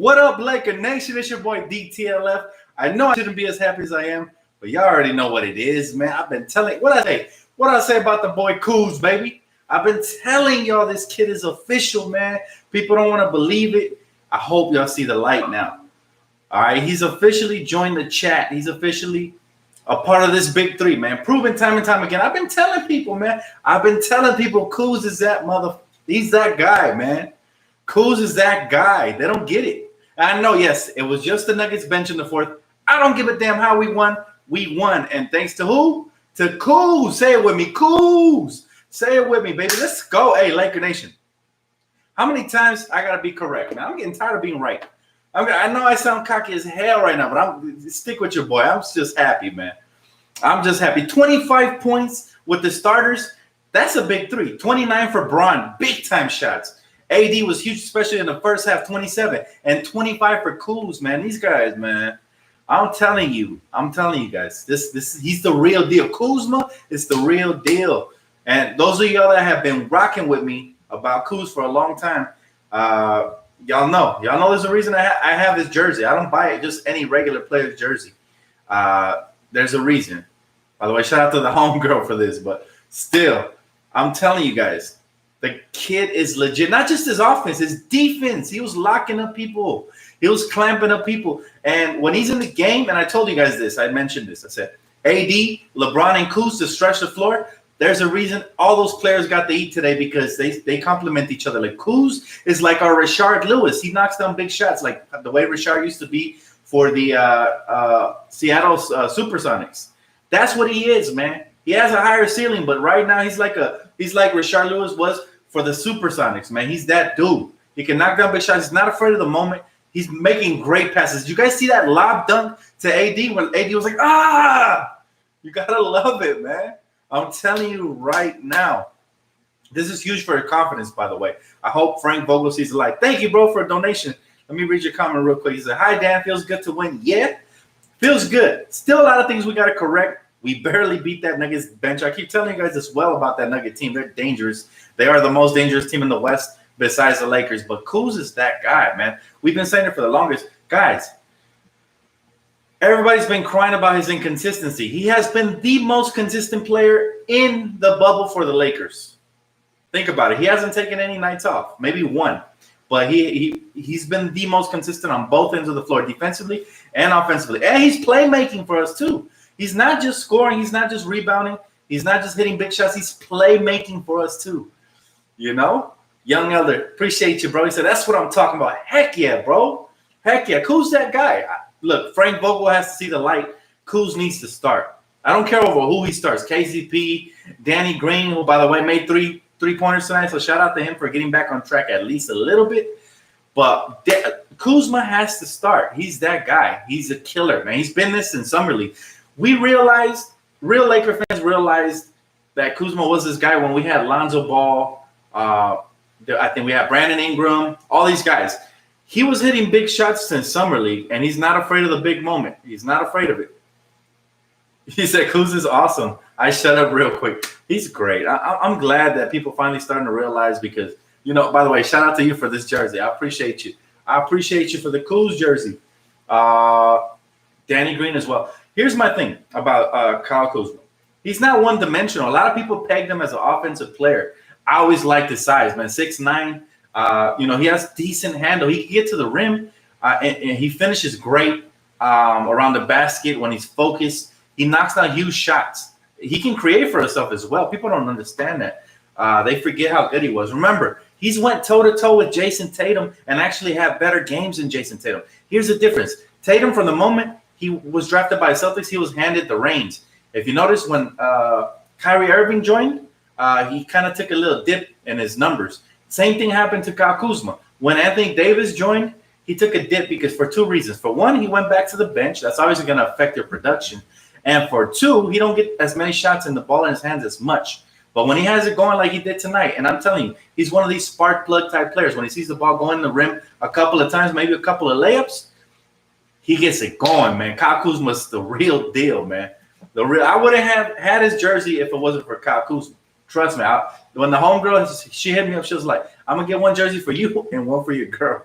What up, Laker Nation? It's your boy DTLF. I know I shouldn't be as happy as I am, but y'all already know what it is, man. I've been telling what I say about the boy Kuz, baby. I've been telling y'all this kid is official, man. People don't want to believe it. I hope y'all see the light now. All right, he's officially joined the chat. He's officially a part of this big three, man. Proven time and time again. I've been telling people, man. I've been telling people Kuz is that he's that guy, man. Kuz is that guy. They don't get it. I know, yes, it was just the Nuggets bench in the fourth. I don't give a damn how we won. We won. And thanks to who? To Kuz. Say it with me. Kuz. Say it with me, baby. Let's go. Hey, Laker Nation. How many times I got to be correct, man? I'm getting tired of being right. I know I sound cocky as hell right now, but stick with your boy. I'm just happy, man. I'm just happy. 25 points with the starters. That's a big three. 29 for Braun. Big time shots. AD was huge, especially in the first half, 27. And 25 for Kuz, man. These guys, man. I'm telling you guys. He's the real deal. Kuzma is the real deal. And those of y'all that have been rocking with me about Kuz for a long time, y'all know there's a reason I have his jersey. I don't buy it just any regular player's jersey. There's a reason. By the way, shout out to the homegirl for this, but still, I'm telling you guys, the kid is legit. Not just his offense, his defense. He was locking up people. He was clamping up people. And when he's in the game, and I told you guys this, I mentioned this. I said, AD, LeBron, and Kuz to stretch the floor. There's a reason all those players got to eat today because they complement each other. Like Kuz is like our Rashard Lewis. He knocks down big shots like the way Rashard used to be for the Seattle Supersonics. That's what he is, man. He has a higher ceiling, but right now he's like Rashard Lewis was for the Supersonics, man. He's that dude. He can knock down big shots. He's not afraid of the moment. He's making great passes. Did you guys see that lob dunk to AD when AD was like, You got to love it, man. I'm telling you right now. This is huge for your confidence, by the way. I hope Frank Vogel sees the light. Thank you, bro, for a donation. Let me read your comment real quick. He said, hi, Dan. Feels good to win. Yeah, feels good. Still a lot of things we got to correct. We barely beat that Nuggets bench. I keep telling you guys as well about that Nugget team. They're dangerous. They are the most dangerous team in the West besides the Lakers. But Kuz is that guy, man. We've been saying it for the longest. Guys, everybody's been crying about his inconsistency. He has been the most consistent player in the bubble for the Lakers. Think about it. He hasn't taken any nights off, maybe one. But he's been the most consistent on both ends of the floor, defensively and offensively. And he's playmaking for us, too. He's not just scoring. He's not just rebounding. He's not just hitting big shots. He's playmaking for us, too. You know? Young Elder, appreciate you, bro. He said, that's what I'm talking about. Heck yeah, bro. Heck yeah. Who's that guy? Look, Frank Vogel has to see the light. Kuz needs to start. I don't care over who he starts. KCP, Danny Green, who, by the way, made three-pointers tonight. So shout out to him for getting back on track at least a little bit. But Kuzma has to start. He's that guy. He's a killer, man. He's been this in Summer League. We realized, real Laker fans realized that Kuzma was this guy when we had Lonzo Ball. I think we had Brandon Ingram, all these guys. He was hitting big shots since Summer League, and he's not afraid of the big moment. He's not afraid of it. He said, Kuz is awesome. I shut up real quick. He's great. I'm glad that people finally starting to realize because, you know, by the way, shout out to you for this jersey. I appreciate you. I appreciate you for the Kuz jersey. Danny Green as well. Here's my thing about Kyle Kuzma. He's not one-dimensional. A lot of people pegged him as an offensive player. I always liked his size, man. 6'9". You know, he has decent handle. He can get to the rim, and he finishes great around the basket when he's focused. He knocks down huge shots. He can create for himself as well. People don't understand that. They forget how good he was. Remember, he's went toe-to-toe with Jason Tatum and actually had better games than Jason Tatum. Here's the difference. Tatum, from the moment he was drafted by Celtics, he was handed the reins. If you notice, when Kyrie Irving joined, he kind of took a little dip in his numbers. Same thing happened to Kyle Kuzma. When Anthony Davis joined, he took a dip because for two reasons. For one, he went back to the bench. That's obviously going to affect your production. And for two, he don't get as many shots in the ball in his hands as much. But when he has it going like he did tonight, and I'm telling you, he's one of these spark plug type players. When he sees the ball going in the rim a couple of times, maybe a couple of layups, he gets it going, man. Kyle Kuzma's the real deal, man. I wouldn't have had his jersey if it wasn't for Kyle Kuzma. Trust me. When the homegirl, she hit me up, she was like, I'm going to get one jersey for you and one for your girl.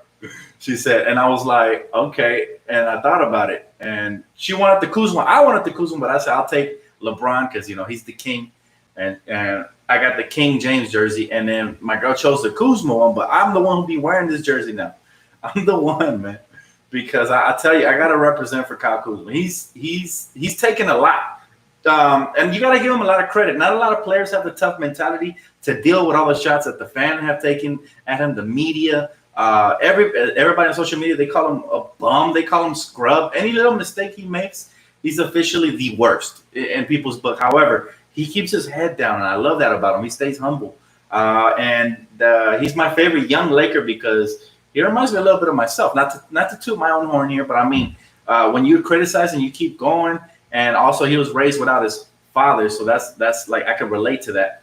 She said, and I was like, okay. And I thought about it. And she wanted the Kuzma. I wanted the Kuzma, but I said, I'll take LeBron because, he's the king. And I got the King James jersey. And then my girl chose the Kuzma one, but I'm the one who be wearing this jersey now. I'm the one, man. Because I tell you, I got to represent for Kyle Kuzma. He's taken a lot. And you got to give him a lot of credit. Not a lot of players have the tough mentality to deal with all the shots that the fan have taken at him, the media. Everybody on social media, they call him a bum. They call him scrub. Any little mistake he makes, he's officially the worst in people's book. However, he keeps his head down, and I love that about him. He stays humble. And he's my favorite young Laker because he reminds me a little bit of myself. Not to toot my own horn here, but I mean, when you criticize and you keep going, and also he was raised without his father, so that's like I can relate to that.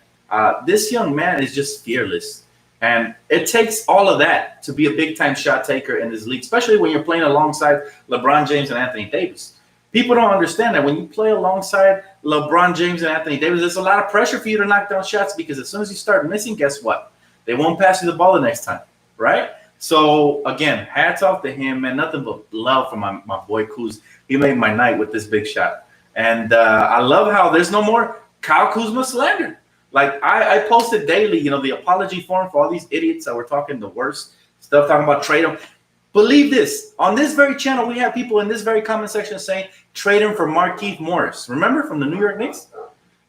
This young man is just fearless. And it takes all of that to be a big-time shot taker in this league, especially when you're playing alongside LeBron James and Anthony Davis. People don't understand that when you play alongside LeBron James and Anthony Davis, there's a lot of pressure for you to knock down shots because as soon as you start missing, guess what? They won't pass you the ball the next time, right? So, again, hats off to him, man. Nothing but love for my boy Kuz. He made my night with this big shot. And I love how there's no more Kyle Kuzma slander. Like, I posted daily, the apology form for all these idiots that were talking the worst stuff, talking about trade him. Believe this. On this very channel, we have people in this very comment section saying, trade him for Markieff Morris. Remember from the New York Knicks?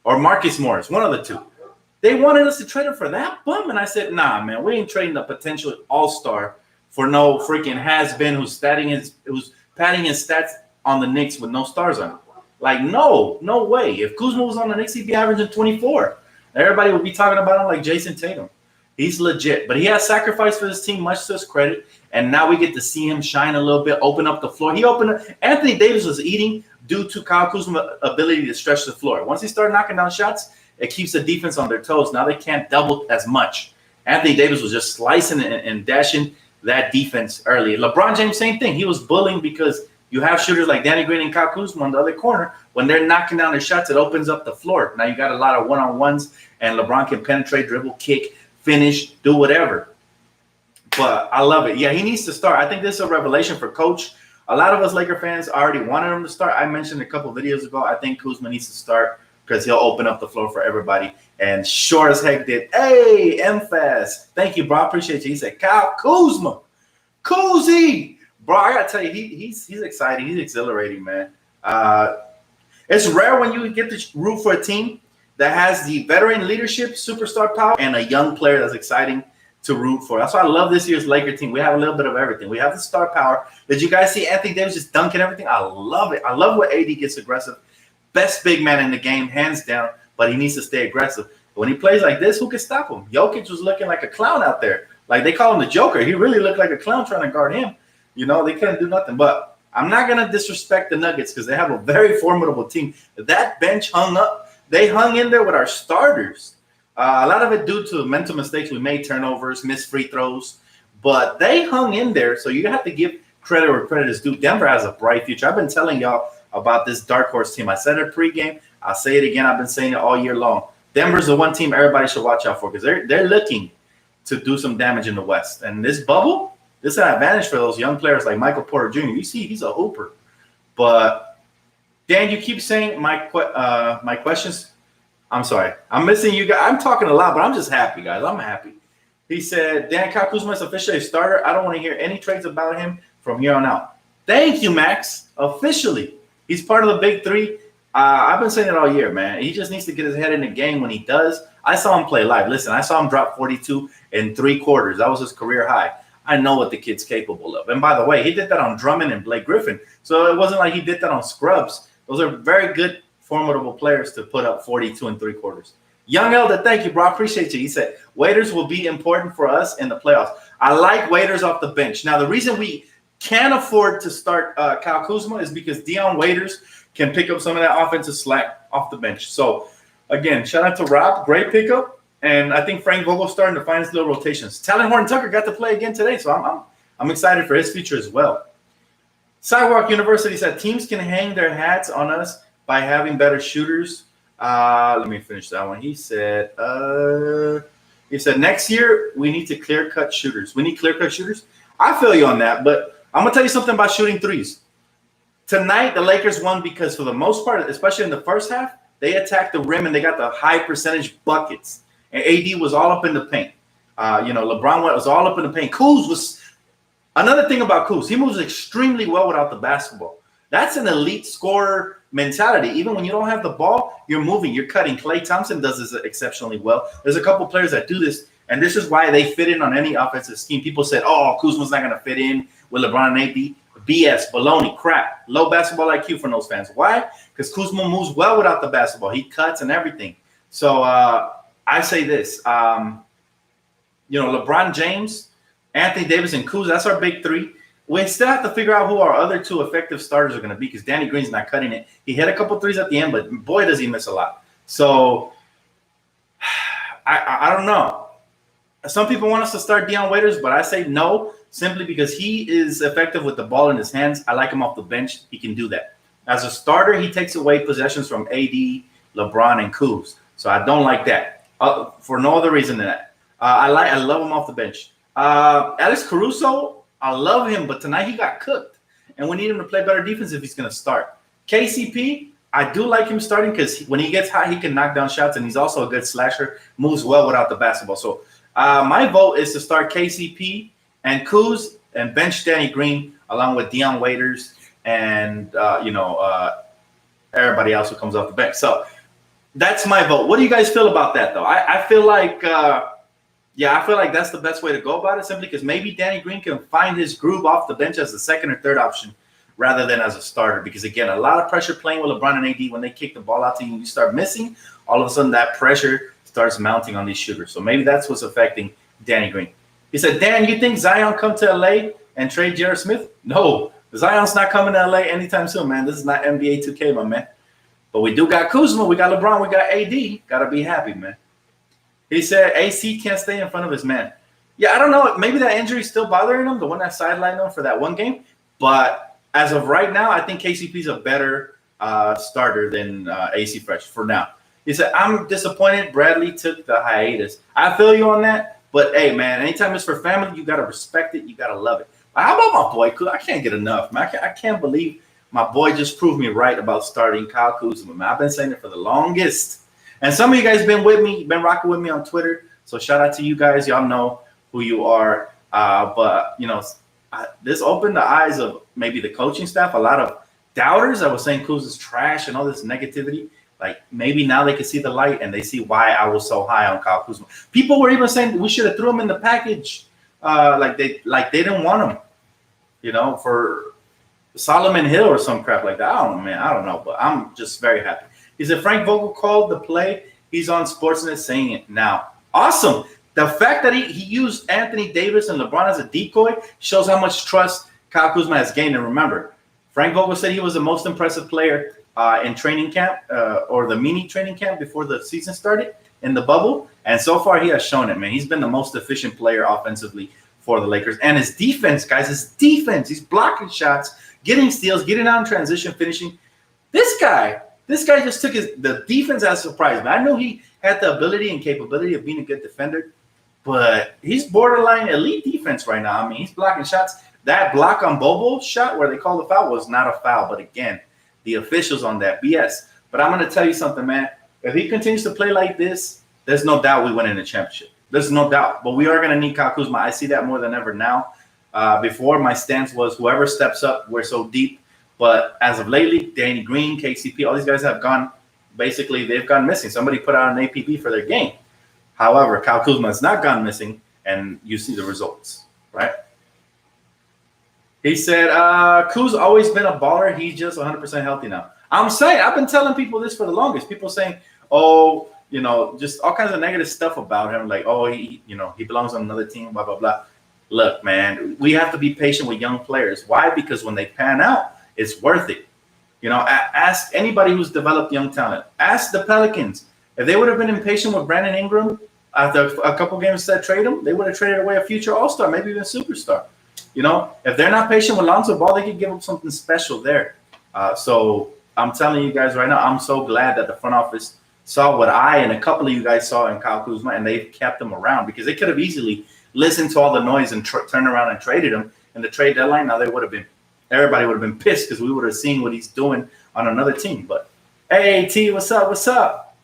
Or Marcus Morris, one of the two. They wanted us to trade him for that bum. And I said, nah, man, we ain't trading a potential all-star for no freaking has-been who's padding his stats on the Knicks with no stars on it. Like, no way. If Kuzma was on the Knicks, he'd be averaging 24. Everybody would be talking about him like Jason Tatum. He's legit. But he has sacrificed for this team, much to his credit. And now we get to see him shine a little bit, open up the floor. Anthony Davis was eating due to Kyle Kuzma's ability to stretch the floor. Once he started knocking down shots, it keeps the defense on their toes. Now they can't double as much. Anthony Davis was just slicing and dashing that defense early. LeBron James, same thing. He was bullying because you have shooters like Danny Green and Kyle Kuzma on the other corner. When they're knocking down their shots, it opens up the floor. Now you got a lot of one-on-ones, and LeBron can penetrate, dribble, kick, finish, do whatever. But I love it. Yeah, he needs to start. I think this is a revelation for Coach. A lot of us Laker fans already wanted him to start. I mentioned a couple videos ago, I think Kuzma needs to start because he'll open up the floor for everybody. And sure as heck did. Hey, MFAS. Thank you, bro. I appreciate you. He said, Kyle Kuzma. Kuzi. Bro, I got to tell you, he's exciting. He's exhilarating, man. It's rare when you get to root for a team that has the veteran leadership, superstar power, and a young player that's exciting to root for. That's why I love this year's Laker team. We have a little bit of everything. We have the star power. Did you guys see Anthony Davis just dunking everything? I love it. I love when AD gets aggressive. Best big man in the game, hands down, but he needs to stay aggressive. When he plays like this, who can stop him? Jokic was looking like a clown out there. Like, they call him the Joker. He really looked like a clown trying to guard him. They couldn't do nothing. But I'm not going to disrespect the Nuggets because they have a very formidable team. That bench hung up. They hung in there with our starters. A lot of it due to mental mistakes we made, turnovers, missed free throws. But they hung in there, so you have to give credit where credit is due. Denver has a bright future. I've been telling y'all about this dark horse team. I said it pregame. I'll say it again. I've been saying it all year long. Denver's the one team everybody should watch out for because they're looking to do some damage in the West. And this bubble, this is an advantage for those young players like Michael Porter Jr. You see, he's a hooper. But, Dan, you keep saying my questions. I'm sorry. I'm missing you guys. I'm talking a lot, but I'm just happy, guys. I'm happy. He said, Dan, Kyle Kuzma is officially a starter. I don't want to hear any trades about him from here on out. Thank you, Max. Officially. He's part of the big three. I've been saying it all year, man. He just needs to get his head in the game when he does. I saw him play live. Listen, I saw him drop 42 in 3 quarters. That was his career high. I know what the kid's capable of. And by the way, he did that on Drummond and Blake Griffin. So it wasn't like he did that on scrubs. Those are very good, formidable players to put up 42 in 3 quarters. Young Elder, thank you, bro. I appreciate you. He said, waiters will be important for us in the playoffs. I like waiters off the bench. Now, the reason we can't afford to start Kyle Kuzma is because Dion Waiters can pick up some of that offensive slack off the bench. So, again, shout out to Rob. Great pickup. And I think Frank Vogel's starting to find his little rotations. Talon Horton Tucker got to play again today, so I'm excited for his future as well. Sidewalk University said teams can hang their hats on us by having better shooters. Let me finish that one. He said next year we need to clear-cut shooters. We need clear-cut shooters. I feel you on that, but I'm gonna tell you something about shooting threes. Tonight, the Lakers won because for the most part, especially in the first half, they attacked the rim and they got the high percentage buckets. And AD was all up in the paint. LeBron was all up in the paint. Kuz was another thing about Kuz. He moves extremely well without the basketball. That's an elite scorer mentality. Even when you don't have the ball, you're moving, you're cutting. Klay Thompson does this exceptionally well. There's a couple players that do this, and this is why they fit in on any offensive scheme. People said, "Oh, Kuzma's not going to fit in with LeBron and AD." BS, baloney, crap. Low basketball IQ from those fans. Why? Because Kuzma moves well without the basketball. He cuts and everything. So I say this. LeBron James, Anthony Davis, and Kuz, that's our big three. We still have to figure out who our other two effective starters are going to be because Danny Green's not cutting it. He hit a couple threes at the end, but boy, does he miss a lot. So I don't know. Some people want us to start Dion Waiters, but I say no, simply because he is effective with the ball in his hands. I like him off the bench. He can do that. As a starter, he takes away possessions from AD, LeBron, and Kuz. So I don't like that for no other reason than that. I love him off the bench. Alex Caruso, I love him, but tonight he got cooked. And we need him to play better defense if he's going to start. KCP, I do like him starting because when he gets hot, he can knock down shots, and he's also a good slasher, moves well without the basketball. So my vote is to start KCP and Kuz and bench Danny Green along with Dion Waiters and, everybody else who comes off the bench. So that's my vote. What do you guys feel about that, though? I feel like I feel like that's the best way to go about it, simply because maybe Danny Green can find his groove off the bench as the second or third option rather than as a starter. Because, again, a lot of pressure playing with LeBron and AD. When they kick the ball out to you and you start missing, all of a sudden that pressure starts mounting on these shooters. So maybe that's what's affecting Danny Green. He said, Dan, you think Zion come to LA and trade J.R. Smith? No, Zion's not coming to LA anytime soon, man. This is not NBA 2K, my man. But we do got Kuzma, we got LeBron, we got AD. Got to be happy, man. He said AC can't stay in front of his man. Yeah, I don't know. Maybe that injury is still bothering him, the one that sidelined him for that one game. But as of right now, I think KCP's a better starter than AC Fresh for now. He said, I'm disappointed Bradley took the hiatus. I feel you on that. But, hey, man, anytime it's for family, you got to respect it. You got to love it. How about my boy? I can't get enough, man. I can't believe my boy just proved me right about starting Kyle Kuzma, man. I've been saying it for the longest. And some of you guys been with me, been rocking with me on Twitter. So shout out to you guys. Y'all know who you are. But, this opened the eyes of maybe the coaching staff. A lot of doubters that were saying Kuz is trash and all this negativity. Like, maybe now they can see the light and they see why I was so high on Kyle Kuzma. People were even saying we should have threw him in the package. Like they didn't want him, for Solomon Hill or some crap like that. I don't know, man. I don't know. But I'm just very happy. He said Frank Vogel called the play. He's on Sportsnet saying it now. Awesome. The fact that he used Anthony Davis and LeBron as a decoy shows how much trust Kyle Kuzma has gained. And remember, Frank Vogel said he was the most impressive player in training camp or the mini training camp before the season started in the bubble. And so far, he has shown it, man. He's been the most efficient player offensively for the Lakers. And his defense, guys, he's blocking shots, getting steals, getting out in transition, finishing. This guy just took the defense as a surprise. Man, I knew he had the ability and capability of being a good defender, but he's borderline elite defense right now. I mean, he's blocking shots. That block on Bobo's shot where they called the foul was not a foul, but again, the officials on that, BS. But I'm going to tell you something, man. If he continues to play like this, there's no doubt we win in the championship. There's no doubt. But we are going to need Kyle Kuzma. I see that more than ever now. Before, my stance was whoever steps up, we're so deep. But as of lately, Danny Green, KCP, all these guys have gone, basically, they've gone missing. Somebody put out an APB for their game. However, Kyle Kuzma has not gone missing, and you see the results, right? He said, Kuz always been a baller. He's just 100% healthy now. I'm saying, I've been telling people this for the longest. People saying, oh, just all kinds of negative stuff about him. Like, oh, he belongs on another team, blah, blah, blah. Look, man, we have to be patient with young players. Why? Because when they pan out, it's worth it. Ask anybody who's developed young talent. Ask the Pelicans. If they would have been impatient with Brandon Ingram after a couple games that trade him, they would have traded away a future all-star, maybe even superstar. If they're not patient with Lonzo Ball, they could give up something special there. So I'm telling you guys right now, I'm so glad that the front office saw what I and a couple of you guys saw in Kyle Kuzma, and they've kept him around because they could have easily listened to all the noise and turned around and traded him in the trade deadline. Now everybody would have been pissed because we would have seen what he's doing on another team. But hey, T, what's up? What's up?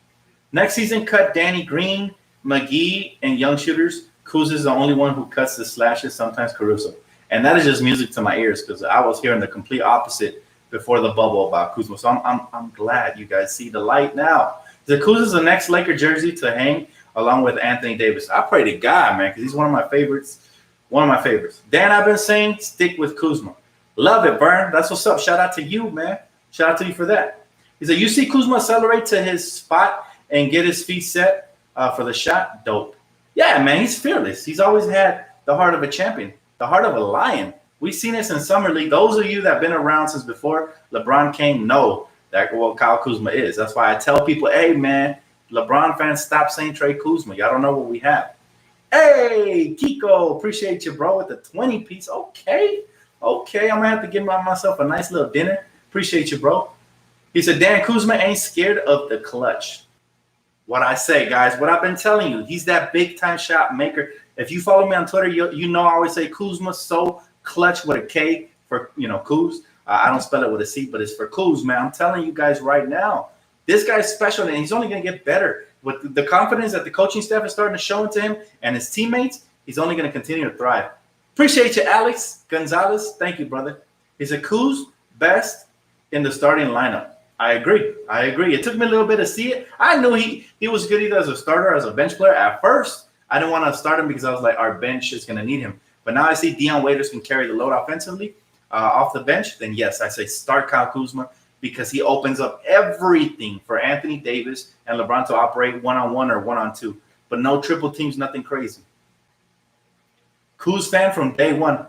Next season, cut Danny Green, McGee, and young shooters. Kuz is the only one who cuts the slashes, sometimes Caruso. And that is just music to my ears because I was hearing the complete opposite before the bubble about Kuzma. So I'm glad you guys see the light now. The Kuz is the next Laker jersey to hang along with Anthony Davis. I pray to God, man, because he's one of my favorites. One of my favorites. Dan, I've been saying stick with Kuzma. Love it, Burn. That's what's up. Shout out to you, man. Shout out to you for that. He said, you see Kuzma accelerate to his spot and get his feet set for the shot? Dope. Yeah, man, he's fearless. He's always had the heart of a champion, the heart of a lion. We've seen this in Summer League. Those of you that have been around since before LeBron came know that what Kyle Kuzma is. That's why I tell people, hey, man, LeBron fans, stop saying Trey Kuzma. Y'all don't know what we have. Hey, Kiko, appreciate you, bro, with the 20-piece. Okay, I'm going to have to give myself a nice little dinner. Appreciate you, bro. He said, Dan, Kuzma ain't scared of the clutch. What I say, guys, what I've been telling you, he's that big-time shot maker. If you follow me on Twitter, you know I always say Kuzma so clutch with a K for, Kuz. I don't spell it with a C, but it's for Kuz, man. I'm telling you guys right now, this guy's special, and he's only going to get better. With the confidence that the coaching staff is starting to show into him and his teammates, he's only going to continue to thrive. Appreciate you, Alex Gonzalez. Thank you, brother. He's a Kuz best in the starting lineup. I agree. It took me a little bit to see it. I knew he was good either as a starter or as a bench player. At first, I didn't want to start him because I was like, our bench is going to need him. But now I see Dion Waiters can carry the load offensively off the bench. Then, yes, I say start Kyle Kuzma because he opens up everything for Anthony Davis and LeBron to operate one-on-one or one-on-two. But no triple teams, nothing crazy. Kuz fan from day one.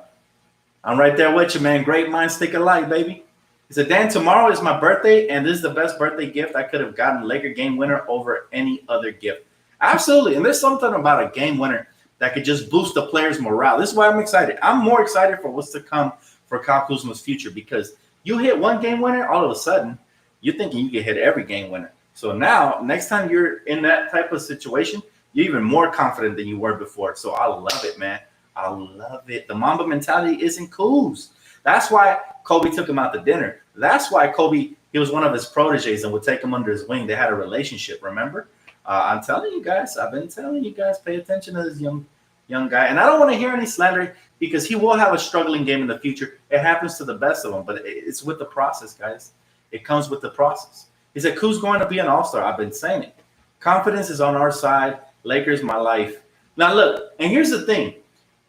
I'm right there with you, man. Great minds think alike, baby. He said, Dan, tomorrow is my birthday, and this is the best birthday gift I could have gotten. Laker game winner over any other gift. Absolutely. And there's something about a game winner that could just boost the players' morale. This is why I'm excited. I'm more excited for what's to come for Kyle Kuzma's future because you hit one game winner, all of a sudden, you're thinking you can hit every game winner. So now, next time you're in that type of situation, you're even more confident than you were before. So I love it, man. I love it. The Mamba mentality isn't Kuz. That's why Kobe took him out to dinner. That's why Kobe, he was one of his proteges and would take him under his wing. They had a relationship, remember? I'm telling you guys, I've been telling you guys, pay attention to this young guy. And I don't want to hear any slander because he will have a struggling game in the future. It happens to the best of them, but it's with the process, guys. It comes with the process. He said, who's going to be an all-star? I've been saying it. Confidence is on our side. Lakers, my life. Now, look, and here's the thing.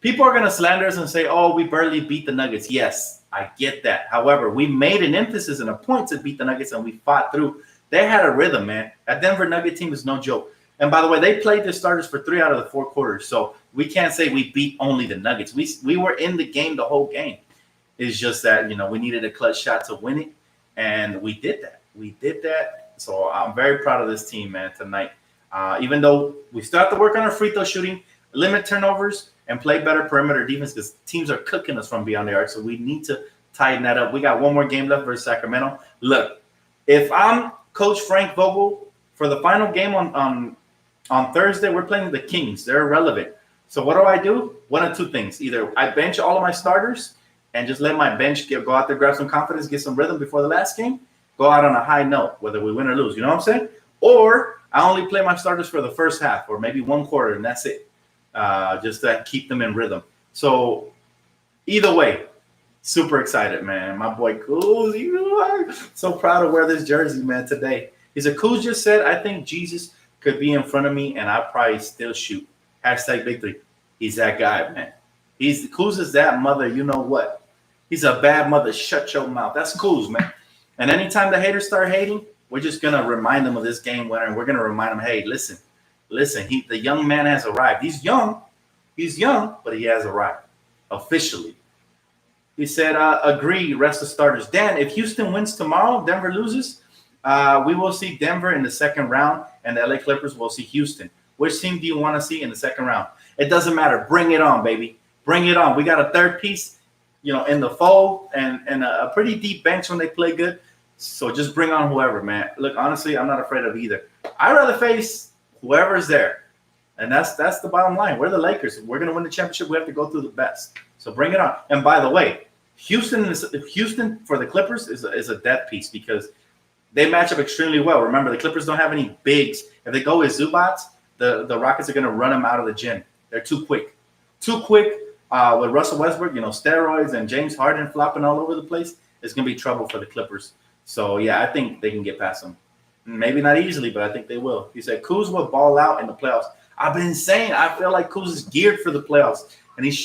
People are going to slander us and say, oh, we barely beat the Nuggets. Yes, I get that. However, we made an emphasis and a point to beat the Nuggets, and we fought through. They had a rhythm, man. That Denver Nugget team is no joke. And by the way, they played their starters for 3 out of the 4 quarters. So we can't say we beat only the Nuggets. We were in the game the whole game. It's just that, we needed a clutch shot to win it, and we did that. So I'm very proud of this team, man, tonight. Even though we still have to work on our free throw shooting, limit turnovers, and play better perimeter defense because teams are cooking us from beyond the arc. So we need to tighten that up. We got one more game left versus Sacramento. Look, if I'm Coach Frank Vogel for the final game on Thursday, we're playing the Kings. They're irrelevant. So what do? One of two things. Either I bench all of my starters and just let my bench go out there, grab some confidence, get some rhythm before the last game, go out on a high note, whether we win or lose. You know what I'm saying? Or I only play my starters for the first half or maybe one quarter, and that's it. Just to keep them in rhythm. So either way, super excited, man. My boy Kuz, you are so proud to wear this jersey, man, today. He's a Kuz just said, I think Jesus could be in front of me and I'll probably still shoot. Hashtag big three. He's that guy, man. Kuz is that mother, you know what? He's a bad mother. Shut your mouth. That's Kuz, man. And anytime the haters start hating, we're just going to remind them of this game winner. And we're going to remind them, hey, listen, the young man has arrived. He's young, but he has arrived officially. He said, agree, rest the starters. Dan, if Houston wins tomorrow, Denver loses, we will see Denver in the second round, and the LA Clippers will see Houston. Which team do you want to see in the second round? It doesn't matter. Bring it on, baby. Bring it on. We got a third piece, in the fold and a pretty deep bench when they play good. So just bring on whoever, man. Look, honestly, I'm not afraid of either. I'd rather face whoever's there. And that's the bottom line. We're the Lakers. We're gonna win the championship. We have to go through the best. So bring it on. And by the way, Houston for the Clippers is a death piece because they match up extremely well. Remember, the Clippers don't have any bigs. If they go with Zubats, the Rockets are gonna run them out of the gym. They're too quick. With Russell Westbrook, steroids and James Harden flopping all over the place, it's gonna be trouble for the Clippers. So yeah, I think they can get past them. Maybe not easily, but I think they will. He said Kuz will ball out in the playoffs. I've been saying I feel like Kuz is geared for the playoffs, and he's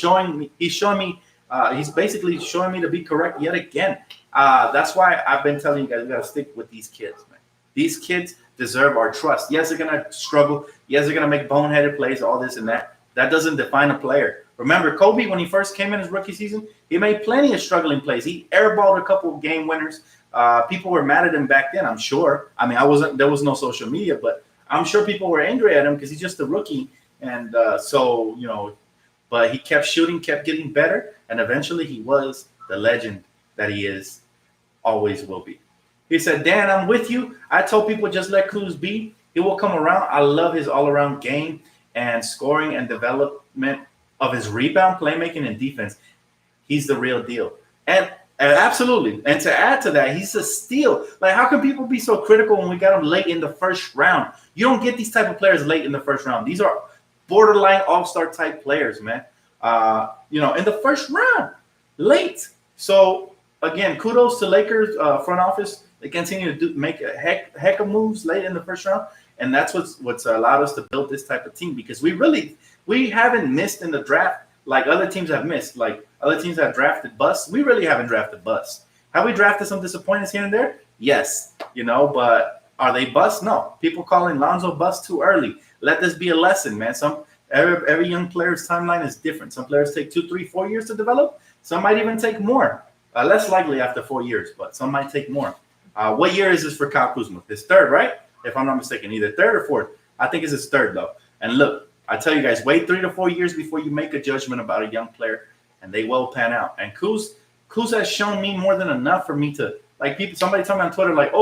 basically showing me to be correct yet again. That's why I've been telling you guys we gotta stick with these kids, man. These kids deserve our trust. Yes, they're gonna struggle. Yes, they're gonna make boneheaded plays, all this and that. That doesn't define a player. Remember, Kobe, when he first came in his rookie season, he made plenty of struggling plays. He airballed a couple of game winners. People were mad at him back then, I'm sure. I mean, there was no social media, but I'm sure people were angry at him because he's just a rookie. And but he kept shooting, kept getting better, and eventually he was the legend that he is, always will be. He said, Dan, I'm with you. I told people just let Kuz be. He will come around. I love his all-around game and scoring and development of his rebound, playmaking, and defense. He's the real deal. And absolutely. And to add to that, he's a steal. Like, how can people be so critical when we got him late in the first round? You don't get these type of players late in the first round. These are borderline all-star type players, man. In the first round, late. So, again, kudos to Lakers front office. They continue to make a heck of moves late in the first round. And that's what's allowed us to build this type of team because we haven't missed in the draft like other teams have missed. Like other teams have drafted busts. We really haven't drafted busts. Have we drafted some disappointments here and there? Yes. But are they busts? No. People calling Lonzo bust too early. Let this be a lesson, man. Every young player's timeline is different. Some players take 2, 3, 4 years to develop. Some might even take more. Less likely after 4 years, but some might take more. What year is this for Kyle Kuzma? His third, right? If I'm not mistaken, either third or fourth. I think it's his third, though. And look, I tell you guys, wait 3 to 4 years before you make a judgment about a young player, and they will pan out. And Kuz has shown me more than enough for me to, like, somebody told me on Twitter, like,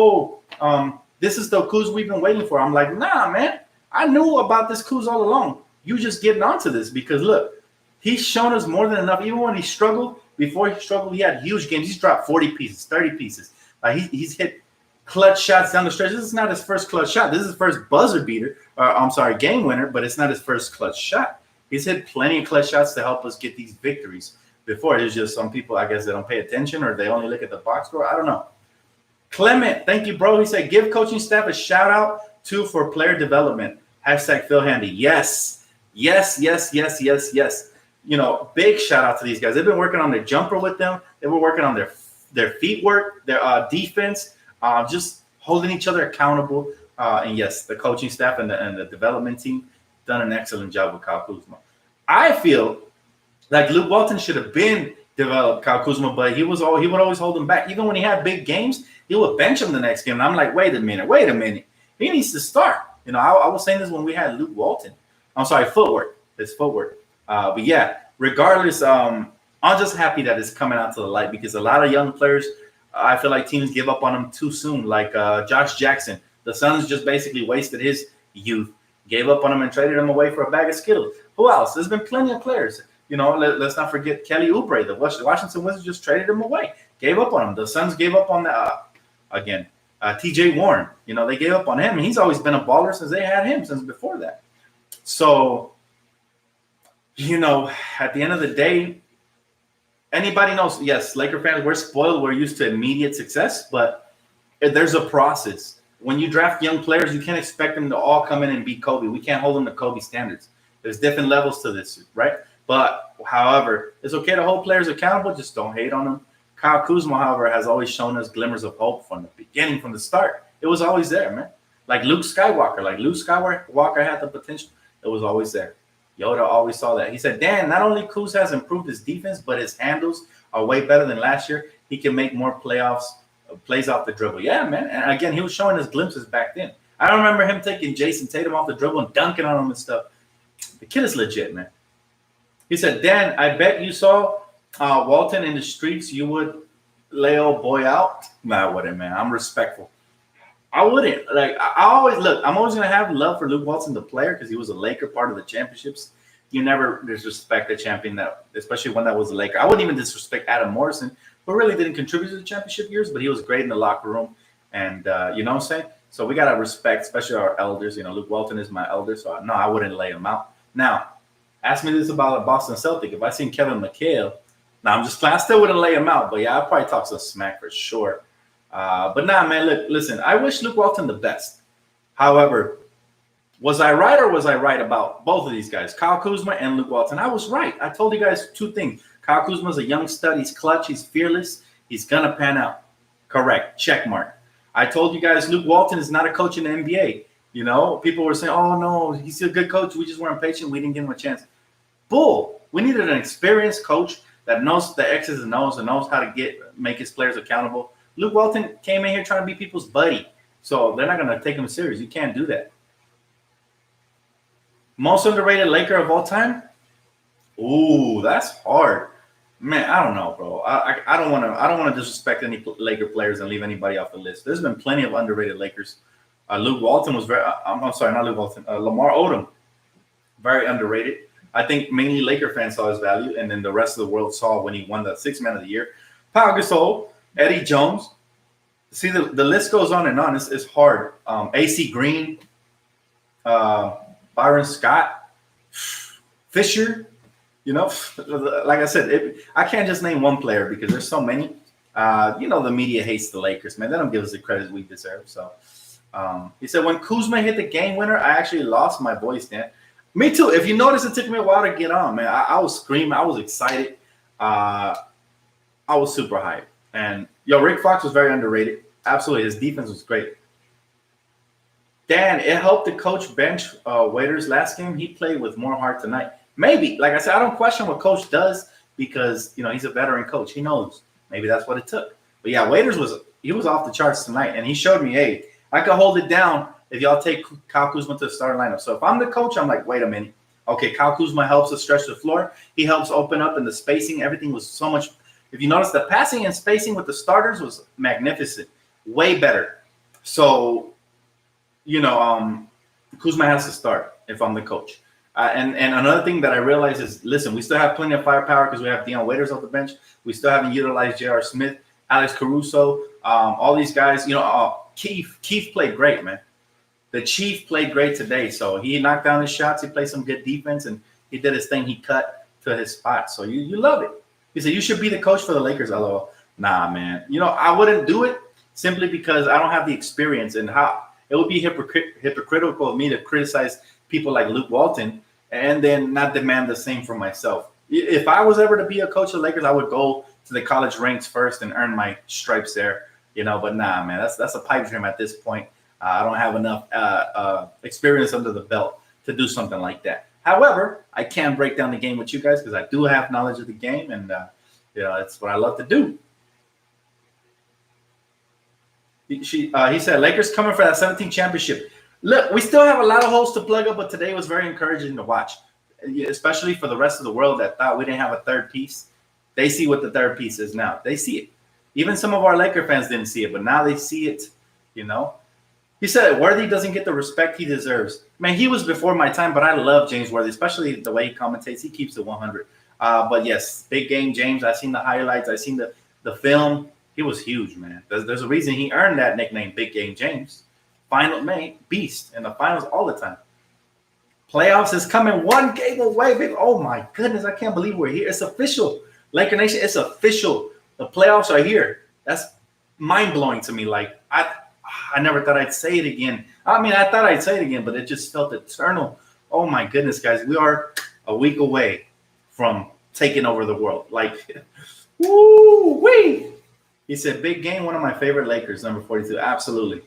this is the Kuz we've been waiting for. I'm like, nah, man. I knew about this Kuz all along. You just getting onto this because, look, he's shown us more than enough. Even when he struggled, before he struggled, he had huge games. He's dropped 40 pieces, 30 pieces. He's hit clutch shots down the stretch. This is not his first clutch shot. This is his first buzzer beater. Game winner, but it's not his first clutch shot. He's hit plenty of clutch shots to help us get these victories. Before, there's just some people, I guess, they don't pay attention or they only look at the box score. I don't know. Clement, thank you, bro. He said, give coaching staff a shout out too for player development. # Phil Handy. Yes. Big shout out to these guys. They've been working on their jumper with them. They were working on their feet work, their defense, just holding each other accountable. And yes, the coaching staff and the development team done an excellent job with Kyle Kuzma. I feel like Luke Walton should have been developed Kyle Kuzma, but he would always hold him back. Even when he had big games, he would bench him the next game. And I'm like, wait a minute. He needs to start. I was saying this when we had Luke Walton. I'm sorry, his footwork. But yeah, regardless, I'm just happy that it's coming out to the light because a lot of young players, I feel like teams give up on them too soon. Like Josh Jackson, the Suns just basically wasted his youth, gave up on him and traded him away for a bag of Skittles. Who else? There's been plenty of players. Let's not forget Kelly Oubre. The Washington Wizards just traded him away, gave up on him. The Suns gave up on T.J. Warren. They gave up on him, and he's always been a baller since they had him, since before that. So, at the end of the day, anybody knows, yes, Laker fans, we're spoiled. We're used to immediate success, but there's a process. When you draft young players, you can't expect them to all come in and beat Kobe. We can't hold them to Kobe standards. There's different levels to this, right? But, however, it's okay to hold players accountable. Just don't hate on them. Kyle Kuzma, however, has always shown us glimmers of hope from the beginning, from the start. It was always there, man. Like Luke Skywalker. Skywalker had the potential. It was always there. Yoda always saw that. He said, Dan, not only Kuz has improved his defense, but his handles are way better than last year. He can make more plays off the dribble. Yeah, man. And again, he was showing us glimpses back then. I don't remember him taking Jason Tatum off the dribble and dunking on him and stuff. The kid is legit, man. He said, Dan, I bet you saw Walton in the streets. You would lay old boy out? Nah, I wouldn't, man. I'm respectful. I wouldn't. Like, I always look. I'm always gonna have love for Luke Walton, the player, because he was a Laker, part of the championships. You never disrespect a champion that, especially one that was a Laker. I wouldn't even disrespect Adam Morrison, who really didn't contribute to the championship years, but he was great in the locker room. And you know what I'm saying? So we gotta respect, especially our elders. You know, Luke Walton is my elder, so no, I wouldn't lay him out. Now, ask me this about a Boston Celtic. If I seen Kevin McHale, now I'm just playing. I still wouldn't lay him out, but yeah, I'd probably talk some smack for sure. But nah, man, look, listen, I wish Luke Walton the best. However, was I right or was I right about both of these guys, Kyle Kuzma and Luke Walton? I was right. I told you guys two things. Kyle Kuzma's a young stud. He's clutch. He's fearless. He's going to pan out. Correct. Check mark. I told you guys Luke Walton is not a coach in the NBA. You know, people were saying, oh, no, he's a good coach. We just weren't patient. We didn't give him a chance. Bull. We needed an experienced coach that knows the X's and O's and knows how to make his players accountable. Luke Walton came in here trying to be people's buddy. So they're not going to take him serious. You can't do that. Most underrated Laker of all time? Ooh, that's hard. Man, I don't know, bro. I don't want to disrespect any Laker players and leave anybody off the list. There's been plenty of underrated Lakers. Luke Walton was very I'm sorry, not Luke Walton. Lamar Odom, very underrated. I think mainly Laker fans saw his value, and then the rest of the world saw when he won the Sixth Man of the Year. Pau Gasol, Eddie Jones. See, the list goes on and on. It's hard. AC Green, Byron Scott, Fisher. You know, like I said, I can't just name one player because there's so many. You know, the media hates the Lakers, man. They don't give us the credit we deserve. So he said, when Kuzma hit the game winner, I actually lost my voice, Dan. Me too. If you notice, it took me a while to get on, man. I was screaming. I was excited. I was super hyped. And, yo, Rick Fox was very underrated. Absolutely. His defense was great. Dan, it helped the coach bench Waiters last game. He played with more heart tonight. Maybe. Like I said, I don't question what coach does because, you know, he's a veteran coach. He knows. Maybe that's what it took. But, yeah, Waiters was off the charts tonight. And he showed me, hey, I can hold it down if y'all take Kyle Kuzma to the starting lineup. So if I'm the coach, I'm like, wait a minute. Okay, Kyle Kuzma helps us stretch the floor. He helps open up in the spacing. Everything was so much. If you notice, the passing and spacing with the starters was magnificent. Way better. So, you know, Kuzma has to start if I'm the coach. And another thing that I realized is, listen, we still have plenty of firepower because we have Dion Waiters off the bench. We still haven't utilized J.R. Smith, Alex Caruso, all these guys. You know, Keith played great, man. The Chief played great today. So he knocked down his shots. He played some good defense, and he did his thing. He cut to his spot. So you love it. He said, you should be the coach for the Lakers, LOL. Nah, man. You know, I wouldn't do it simply because I don't have the experience, and how it would be hypocritical of me to criticize people like Luke Walton and then not demand the same for myself. If I was ever to be a coach of the Lakers, I would go to the college ranks first and earn my stripes there, you know. But nah, man, that's a pipe dream at this point. I don't have enough experience under the belt to do something like that. However, I can break down the game with you guys because I do have knowledge of the game, and you know, it's what I love to do. He said, Lakers coming for that 17th championship. Look, we still have a lot of holes to plug up, but today was very encouraging to watch, especially for the rest of the world that thought we didn't have a third piece. They see what the third piece is now. They see it. Even some of our Laker fans didn't see it, but now they see it, you know. He said Worthy doesn't get the respect he deserves. Man, he was before my time, but I love James Worthy, especially the way he commentates. He keeps it 100. But, yes, big game, James. I've seen the highlights. I've seen the film. He was huge, man. There's a reason he earned that nickname, Big Game James. Final man, beast in the finals all the time. Playoffs is coming one game away, baby. Oh, my goodness. I can't believe we're here. It's official. Laker Nation, it's official. The playoffs are here. That's mind-blowing to me. Like, I never thought I'd say it again. I mean, I thought I'd say it again, but it just felt eternal. Oh, my goodness, guys. We are a week away from taking over the world. Like, woo-wee. He said, big game, one of my favorite Lakers, number 42. Absolutely.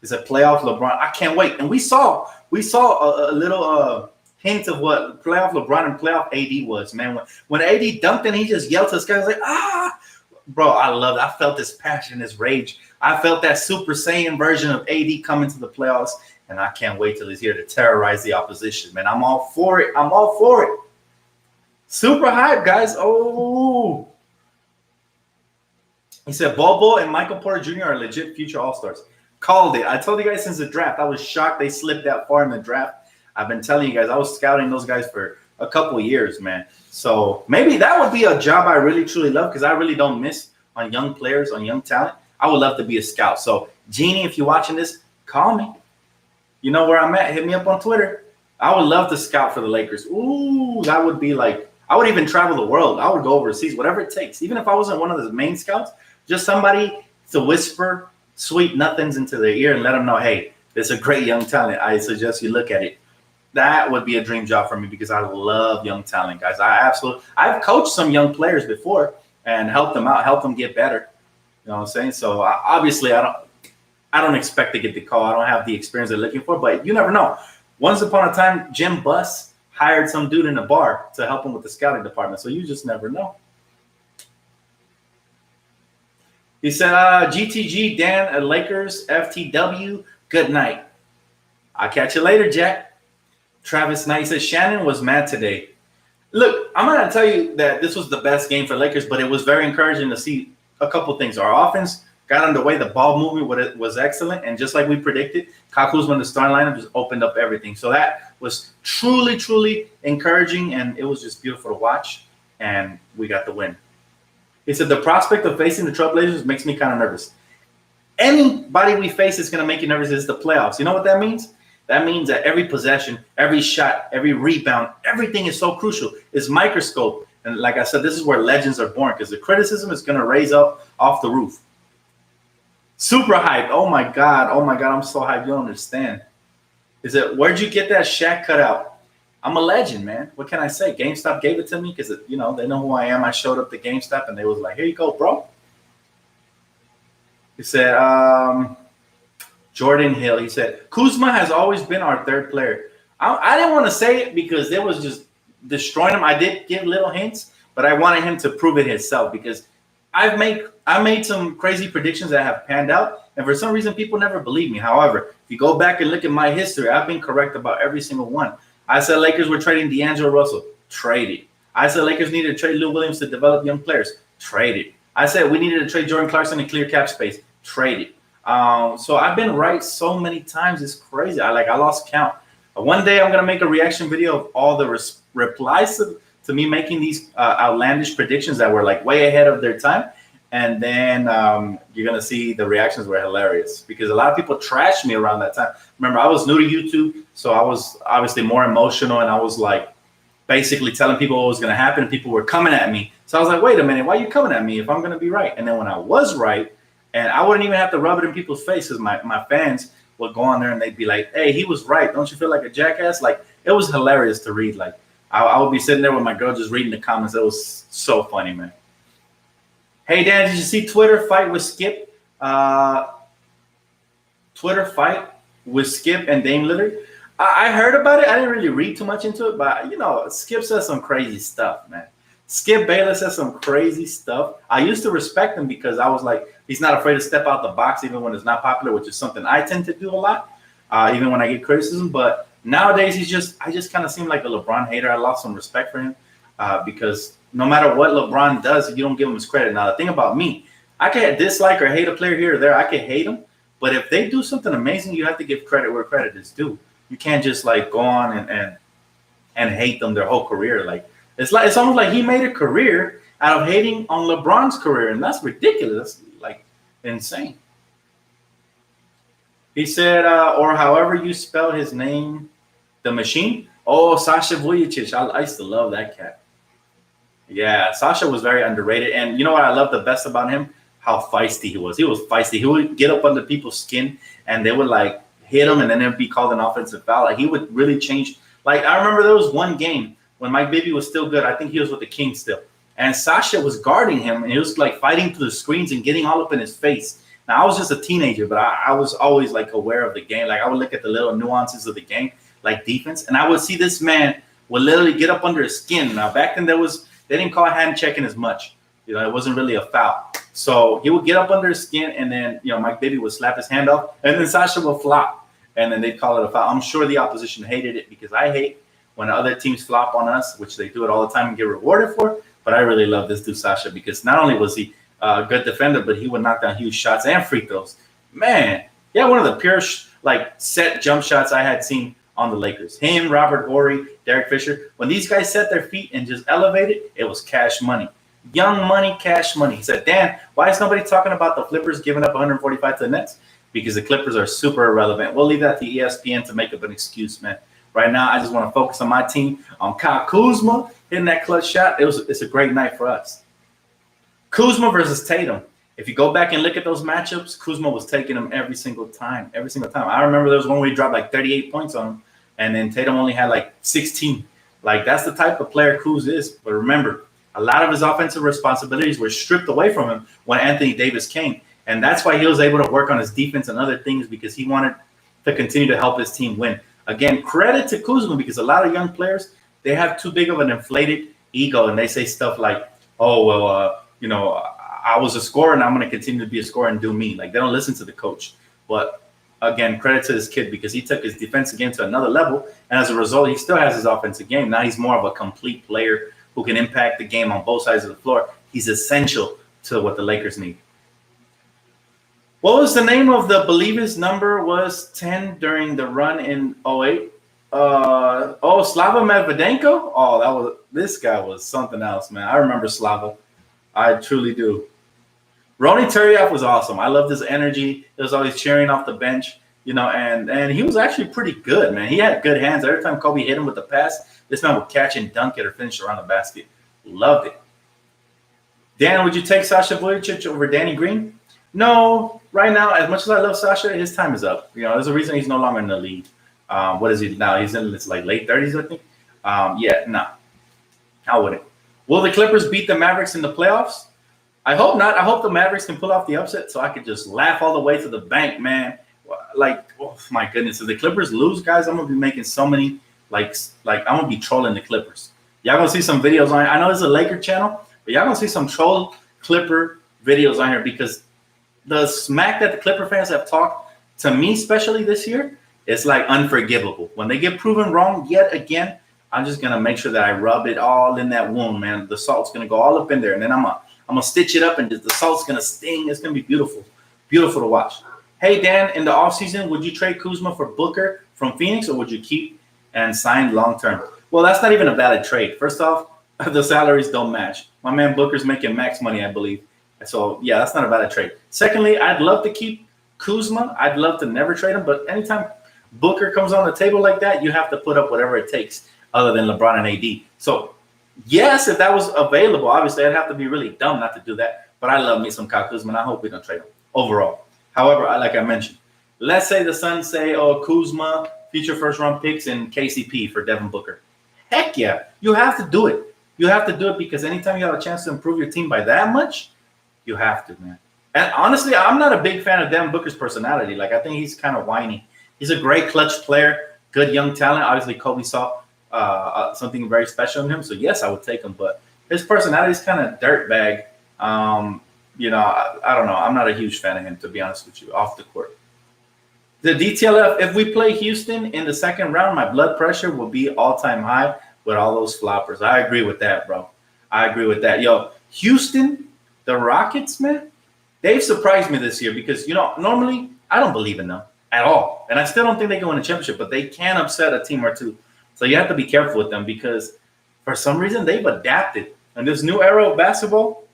He said, playoff LeBron. I can't wait. And we saw a little hint of what playoff LeBron and playoff AD was, man. When AD dunked and he just yelled to the guy, I was like, ah. Bro, I love it. I felt this passion, this rage. I felt that Super Saiyan version of AD coming to the playoffs, and I can't wait till he's here to terrorize the opposition, man. I'm all for it. I'm all for it. Super hype, guys. Oh. He said Bobo and Michael Porter Jr. are legit future All-Stars. Called it. I told you guys since the draft. I was shocked they slipped that far in the draft. I've been telling you guys, I was scouting those guys for a couple of years, man. So maybe that would be a job I really truly love, because I really don't miss on young players, on young talent. I would love to be a scout. So Jeannie, if you're watching this, call me. You know where I'm at. Hit me up on Twitter. I would love to scout for the Lakers. Ooh, that would be like, I would even travel the world. I would go overseas, whatever it takes. Even if I wasn't one of the main scouts, just somebody to whisper sweet nothings into their ear and let them know, hey, there's a great young talent. I suggest you look at it. That would be a dream job for me, because I love young talent, guys. I've coached some young players before and helped them out, helped them get better. You know what I'm saying? So obviously I don't expect to get the call. I don't have the experience they're looking for, but you never know. Once upon a time, Jim Buss hired some dude in a bar to help him with the scouting department. So you just never know. He said, GTG, Dan, Lakers, FTW, good night. I'll catch you later, Jack. Travis Knight says, Shannon was mad today. Look, I'm going to tell you that this was the best game for Lakers, but it was very encouraging to see a couple things. Our offense got underway. The ball movement was excellent. And just like we predicted, Kyle Kuzma in the starting lineup just opened up everything. So that was truly, truly encouraging, and it was just beautiful to watch. And we got the win. He said, the prospect of facing the Trailblazers makes me kind of nervous. Anybody we face is going to make you nervous. It's the playoffs. You know what that means? That means that every possession, every shot, every rebound, everything is so crucial. It's microscope. And like I said, this is where legends are born, because the criticism is going to raise up off the roof. Super hyped. Oh, my God. Oh, my God. I'm so hyped. You don't understand. Is it, where'd you get that Shaq cutout? I'm a legend, man. What can I say? GameStop gave it to me because, you know, they know who I am. I showed up to GameStop, and they was like, here you go, bro. He said, Jordan Hill, he said, Kuzma has always been our third player. I didn't want to say it because they was just destroying him. I did give little hints, but I wanted him to prove it himself, because I made some crazy predictions that have panned out, and for some reason people never believe me. However, if you go back and look at my history, I've been correct about every single one. I said Lakers were trading D'Angelo Russell. Traded. I said Lakers needed to trade Lou Williams to develop young players. Traded. I said we needed to trade Jordan Clarkson and clear cap space. Traded. So I've been right so many times. It's crazy. I lost count. One day I'm going to make a reaction video of all the replies to me making these outlandish predictions that were like way ahead of their time. And then you're going to see the reactions were hilarious, because a lot of people trashed me around that time. Remember, I was new to YouTube, so I was obviously more emotional, and I was like basically telling people what was going to happen, and people were coming at me. So I was like, wait a minute, why are you coming at me if I'm going to be right? And then when I was right, and I wouldn't even have to rub it in people's faces, my fans would go on there and they'd be like, hey, he was right. Don't you feel like a jackass? Like, it was hilarious to read. Like, I would be sitting there with my girl just reading the comments. It was so funny, man. Hey, Dan, did you see Twitter fight with Skip? Twitter fight with Skip and Dame Lillard? I heard about it. I didn't really read too much into it, but, you know, Skip says some crazy stuff, man. Skip Bayless says some crazy stuff. I used to respect him because I was like, he's not afraid to step out the box even when it's not popular, which is something I tend to do a lot, even when I get criticism. But nowadays, I just kind of seem like a LeBron hater. I lost some respect for him because no matter what LeBron does, you don't give him his credit. Now, the thing about me, I can dislike or hate a player here or there. I can hate him. But if they do something amazing, you have to give credit where credit is due. You can't just like go on and hate them their whole career. Like, it's almost like he made a career out of hating on LeBron's career, and that's ridiculous. That's like insane. He said, or however you spell his name, the machine. Oh, Sasha Vujicic. I used to love that cat. Yeah, Sasha was very underrated. And you know what I love the best about him? How feisty he was. He was feisty. He would get up under people's skin, and they would like hit him, and then it would be called an offensive foul. Like, he would really change. Like, I remember there was one game when Mike Bibby was still good. I think he was with the Kings still. And Sasha was guarding him, and he was like fighting through the screens and getting all up in his face. Now, I was just a teenager, but I was always like aware of the game. Like, I would look at the little nuances of the game, like defense, and I would see this man would literally get up under his skin. Now, back then they didn't call hand checking as much. You know, it wasn't really a foul. So he would get up under his skin, and then, you know, Mike Bibby would slap his hand off, and then Sasha would flop, and then they'd call it a foul. I'm sure the opposition hated it because I hate when other teams flop on us, which they do it all the time and get rewarded for. But I really love this dude, Sasha, because not only was he good defender, but he would knock down huge shots and free throws. Man, yeah, one of the pure set jump shots I had seen on the Lakers. Him, Robert Horry, Derek Fisher. When these guys set their feet and just elevated, it was cash money. Young money, cash money. He said, Dan, why is nobody talking about the Clippers giving up 145 to the Nets? Because the Clippers are super irrelevant. We'll leave that to ESPN to make up an excuse, man. Right now, I just want to focus on my team, on Kyle Kuzma hitting that clutch shot. It's a great night for us. Kuzma versus Tatum. If you go back and look at those matchups, Kuzma was taking them every single time. I remember there was one where he dropped like 38 points on him, and then Tatum only had like 16. Like, that's the type of player Kuz is. But remember, a lot of his offensive responsibilities were stripped away from him when Anthony Davis came. And that's why he was able to work on his defense and other things, because he wanted to continue to help his team win. Again, credit to Kuzma, because a lot of young players, they have too big of an inflated ego, and they say stuff like, oh, well, I was a scorer and I'm going to continue to be a scorer and do me. Like, they don't listen to the coach. But again, credit to this kid, because he took his defensive game to another level. And as a result, he still has his offensive game. Now he's more of a complete player who can impact the game on both sides of the floor. He's essential to what the Lakers need. What was the name of the Believers number was 10 during the run in 08? Slava Medvedenko? Oh, this guy was something else, man. I remember Slava. I truly do. Ronny Turiaf was awesome. I loved his energy. He was always cheering off the bench, and he was actually pretty good, man. He had good hands. Every time Kobe hit him with the pass, this man would catch and dunk it or finish around the basket. Loved it. Dan, would you take Sasha Vujacic over Danny Green? No, right now, as much as I love Sasha, his time is up. There's a reason he's no longer in the league. What is he now? He's in his late 30s, I think. I wouldn't. Will the Clippers beat the Mavericks in the playoffs? I hope not. I hope the Mavericks can pull off the upset so I could just laugh all the way to the bank, man. Like, oh my goodness. If the Clippers lose, guys, I'm going to be making so many, like I'm going to be trolling the Clippers. Y'all going to see some videos on here. I know it's a Laker channel, but y'all going to see some troll Clipper videos on here, because the smack that the Clipper fans have talked to me, especially this year, it's like unforgivable. When they get proven wrong yet again, I'm just going to make sure that I rub it all in that wound, man. The salt's going to go all up in there, and then I'm going to stitch it up, and the salt's going to sting. It's going to be beautiful. Beautiful to watch. Hey, Dan, in the offseason, would you trade Kuzma for Booker from Phoenix, or would you keep and sign long-term? Well, that's not even a valid trade. First off, the salaries don't match. My man Booker's making max money, I believe. So, yeah, that's not a valid trade. Secondly, I'd love to keep Kuzma. I'd love to never trade him. But anytime Booker comes on the table like that, you have to put up whatever it takes other than LeBron and AD. So, yes, if that was available, obviously I'd have to be really dumb not to do that. But I love me some Kyle Kuzma, and I hope we don't trade him overall. However, like I mentioned, let's say the Suns say, oh, Kuzma, future first-round picks, and KCP for Devin Booker. Heck yeah. You have to do it. You have to do it, because anytime you have a chance to improve your team by that much, you have to, man. And honestly, I'm not a big fan of Devin Booker's personality. Like, I think he's kind of whiny. He's a great clutch player, good young talent. Obviously, Kobe saw something very special in him. So, yes, I would take him. But his personality is kind of dirtbag. I don't know. I'm not a huge fan of him, to be honest with you, off the court. The DTLF, if we play Houston in the second round, my blood pressure will be all-time high with all those floppers. I agree with that, bro. I agree with that. Yo, Houston, the Rockets, man, they've surprised me this year because, normally I don't believe in them at all. And I still don't think they can win a championship, but they can upset a team or two. So you have to be careful with them, because for some reason they've adapted. And this new era of basketball,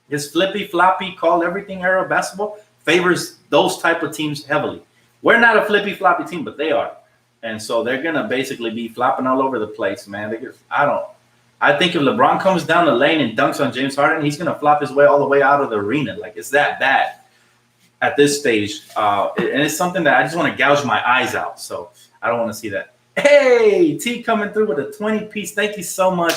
this flippy, floppy, call everything era of basketball, favors those type of teams heavily. We're not a flippy, floppy team, but they are. And so they're going to basically be flopping all over the place, man. I think if LeBron comes down the lane and dunks on James Harden, he's going to flop his way all the way out of the arena. Like, it's that bad at this stage. And it's something that I just want to gouge my eyes out. So I don't want to see that. Hey, T coming through with a 20-piece. Thank you so much.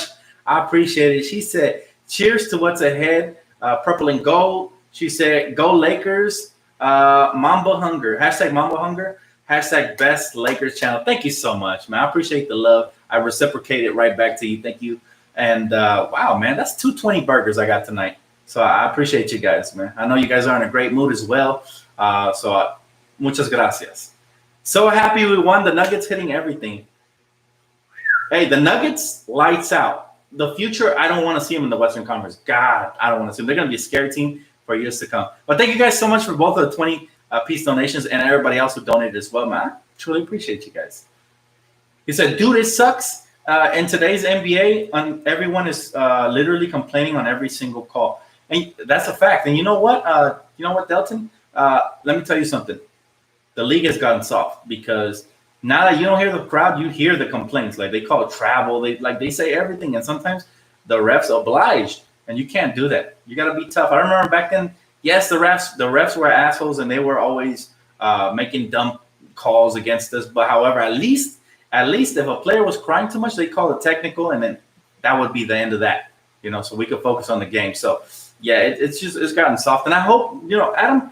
I appreciate it. She said, cheers to what's ahead. Purple and gold. She said, go Lakers. Mamba Hunger. Hashtag Mamba Hunger. Hashtag best Lakers channel. Thank you so much, man. I appreciate the love. I reciprocate it right back to you. Thank you. And wow, man, that's 220 burgers I got tonight. So I appreciate you guys, man. I know you guys are in a great mood as well. Muchas gracias. So happy we won. The Nuggets hitting everything. Hey, the Nuggets, lights out. The future, I don't want to see them in the Western Conference. God, I don't want to see them. They're going to be a scary team. for years to come. But thank you guys so much for both of the 20-piece donations and everybody else who donated as well, man. I truly appreciate you guys. He said, dude, it sucks. In today's NBA, everyone is literally complaining on every single call. And that's a fact. And you know what? Delton? Let me tell you something. The league has gotten soft because now that you don't hear the crowd, you hear the complaints. Like they call it travel. They say everything. And sometimes the refs oblige. And you can't do that. You got to be tough. I remember back then, yes, the refs were assholes and they were always making dumb calls against us. But however, at least if a player was crying too much, they call it technical, and then that would be the end of that. So we could focus on the game. So yeah, it's gotten soft, and I hope Adam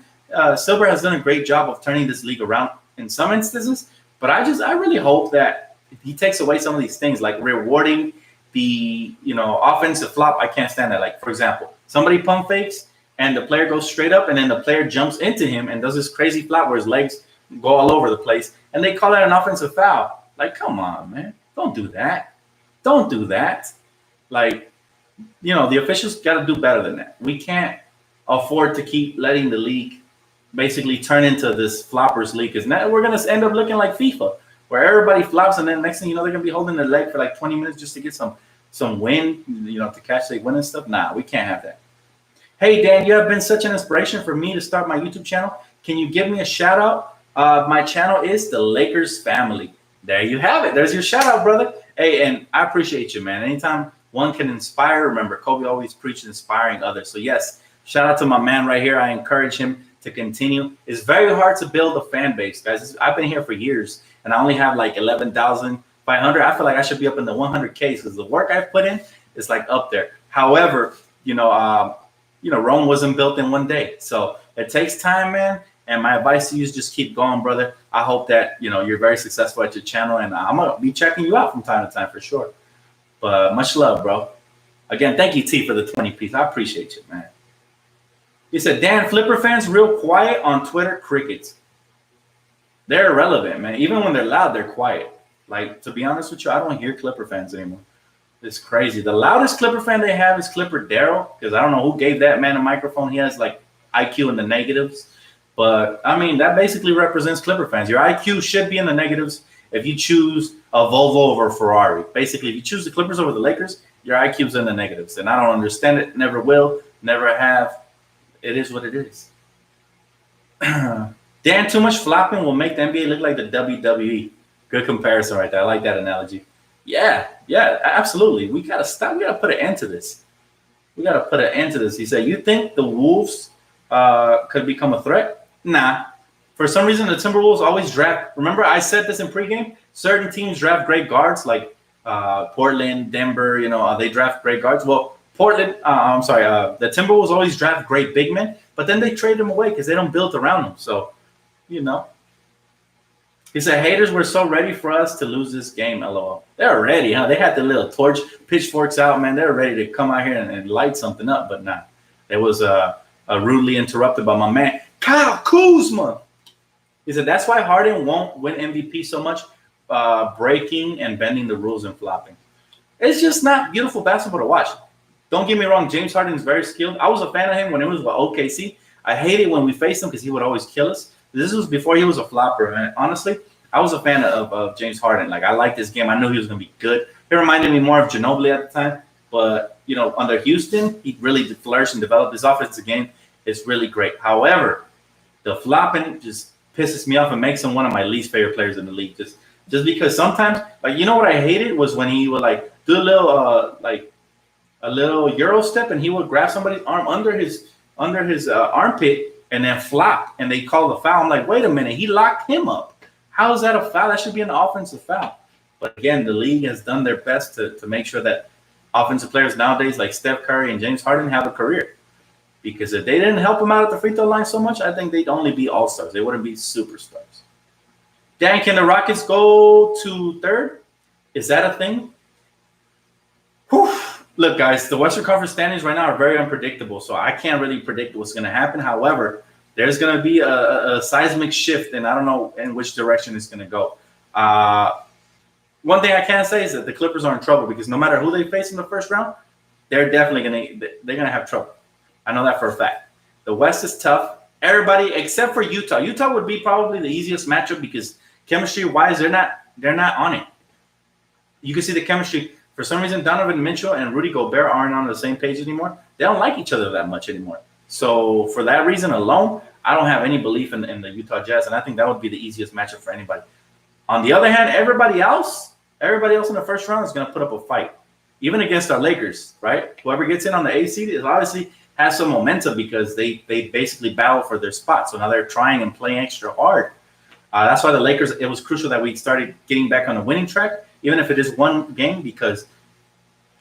Silver has done a great job of turning this league around in some instances. But I really hope that he takes away some of these things, like rewarding the offensive flop. I can't stand that. Like, for example, somebody pump fakes and the player goes straight up, and then the player jumps into him and does this crazy flop where his legs go all over the place, and they call that an offensive foul. Like, come on, man. Don't do that. Don't do that. Like, the officials got to do better than that. We can't afford to keep letting the league basically turn into this floppers league, because now we're going to end up looking like FIFA, where everybody flops, and then next thing you know, they're going to be holding their leg for like 20 minutes just to get some win, to catch their win and stuff. Nah, we can't have that. Hey, Dan, you have been such an inspiration for me to start my YouTube channel. Can you give me a shout out? My channel is The Lakers Family. There you have it. There's your shout out, brother. Hey, and I appreciate you, man. Anytime one can inspire, remember, Kobe always preached inspiring others. So yes, shout out to my man right here. I encourage him to continue. It's very hard to build a fan base, guys. I've been here for years, and I only have like 11,500. I feel like I should be up in the 100Ks because the work I've put in is like up there. However, Rome wasn't built in one day. So it takes time, man. And my advice to you is just keep going, brother. I hope that, you're very successful at your channel, and I'm going to be checking you out from time to time for sure. But much love, bro. Again, thank you, T, for the 20-piece. I appreciate you, man. He said, Dan, Flipper fans real quiet on Twitter, crickets. They're irrelevant, man. Even when they're loud, they're quiet. Like, to be honest with you, I don't hear Clipper fans anymore. It's crazy. The loudest Clipper fan they have is Clipper Daryl, because I don't know who gave that man a microphone. He has, like, IQ in the negatives. But, I mean, that basically represents Clipper fans. Your IQ should be in the negatives if you choose a Volvo over a Ferrari. Basically, if you choose the Clippers over the Lakers, your IQ's in the negatives. And I don't understand it, never will, never have. It is what it is. Dan, too much flopping will make the NBA look like the WWE. Good comparison right there. I like that analogy. Yeah, absolutely. We got to stop. We got to put an end to this. He said, you think the Wolves could become a threat? Nah. For some reason, the Timberwolves always draft. Remember, I said this in pregame. Certain teams draft great guards, like Portland, Denver. They draft great guards. Well, the Timberwolves always draft great big men, but then they trade them away because they don't build around them. So, He said, haters were so ready for us to lose this game. LOL. They're ready, huh? They had the little torch, pitchforks out, man. They're ready to come out here and light something up, but nah. It was rudely interrupted by my man, Kyle Kuzma. He said, that's why Harden won't win MVP so much, breaking and bending the rules and flopping. It's just not beautiful basketball to watch. Don't get me wrong. James Harden is very skilled. I was a fan of him when it was with OKC. I hated when we faced him because he would always kill us. This was before he was a flopper. And honestly, I was a fan of James Harden. Like, I liked this game. I knew he was going to be good. He reminded me more of Ginobili at the time. But, under Houston, he really flourished and developed his offensive game. It's really great. However, the flopping just pisses me off and makes him one of my least favorite players in the league. Just because sometimes, like, what I hated was when he would, like, do a little Euro step, and he would grab somebody's arm under his armpit and then flop, and they call the foul. I'm like, wait a minute, he locked him up. How is that a foul? That should be an offensive foul. But again, the league has done their best to make sure that offensive players nowadays like Steph Curry and James Harden have a career. Because if they didn't help him out at the free throw line so much, I think they'd only be all-stars. They wouldn't be superstars. Dan, can the Rockets go to third? Is that a thing? Whew. Look, guys, the Western Conference standings right now are very unpredictable, so I can't really predict what's going to happen. However, there's going to be a seismic shift, and I don't know in which direction it's going to go. One thing I can say is that the Clippers are in trouble because no matter who they face in the first round, they're definitely going to have trouble. I know that for a fact. The West is tough. Everybody except for Utah. Utah would be probably the easiest matchup because chemistry-wise, they're not on it. You can see the chemistry. For some reason, Donovan Mitchell and Rudy Gobert aren't on the same page anymore. They don't like each other that much anymore. So for that reason alone, I don't have any belief in the Utah Jazz, and I think that would be the easiest matchup for anybody. On the other hand, everybody else in the first round is going to put up a fight, even against our Lakers, right? Whoever gets in on the A seed is obviously has some momentum because they basically battle for their spot. So now they're trying and playing extra hard. That's why the Lakers, it was crucial that we started getting back on the winning track, even if it is one game, because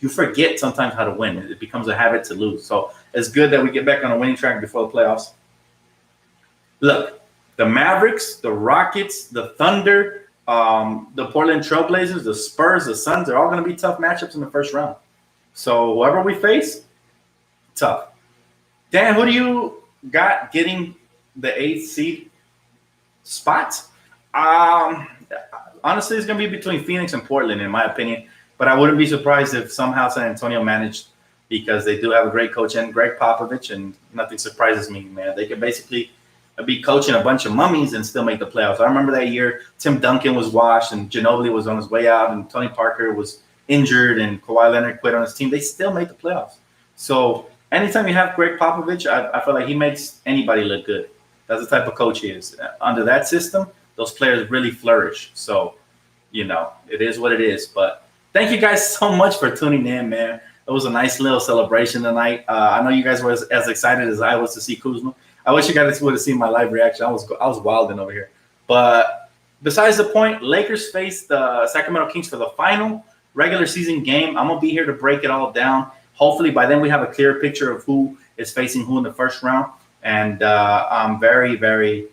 you forget sometimes how to win. It becomes a habit to lose. So it's good that we get back on a winning track before the playoffs. Look, the Mavericks, the Rockets, the Thunder, the Portland Trailblazers, the Spurs, the Suns, they're all going to be tough matchups in the first round. So whoever we face, tough. Dan, who do you got getting the 8th seed spot? Honestly, it's going to be between Phoenix and Portland, in my opinion. But I wouldn't be surprised if somehow San Antonio managed, because they do have a great coach and Greg Popovich, and nothing surprises me, man. They could basically be coaching a bunch of mummies and still make the playoffs. I remember that year Tim Duncan was washed and Ginobili was on his way out and Tony Parker was injured and Kawhi Leonard quit on his team. They still made the playoffs. So anytime you have Greg Popovich, I feel like he makes anybody look good. That's the type of coach he is. Under that system, those players really flourish. So, it is what it is. But thank you guys so much for tuning in, man. It was a nice little celebration tonight. I know you guys were as excited as I was to see Kuzma. I wish you guys would have seen my live reaction. I was wilding over here. But besides the point, Lakers face the Sacramento Kings for the final regular season game. I'm going to be here to break it all down. Hopefully by then we have a clear picture of who is facing who in the first round. And I'm very, very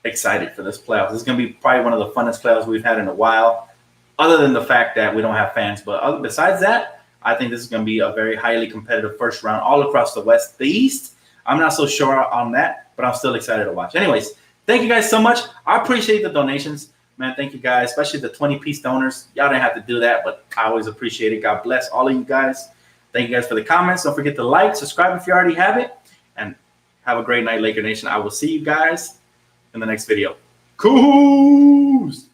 excited for this playoff. This is going to be probably one of the funnest playoffs we've had in a while, other than the fact that we don't have fans. But besides that, I think this is going to be a very highly competitive first round all across the West. The East, I'm not so sure on that, but I'm still excited to watch. Anyways, thank you guys so much. I appreciate the donations. Man, thank you guys, especially the 20-piece donors. Y'all didn't have to do that, but I always appreciate it. God bless all of you guys. Thank you guys for the comments. Don't forget to like, subscribe if you already have it, and have a great night, Laker Nation. I will see you guys in the next video. Coos!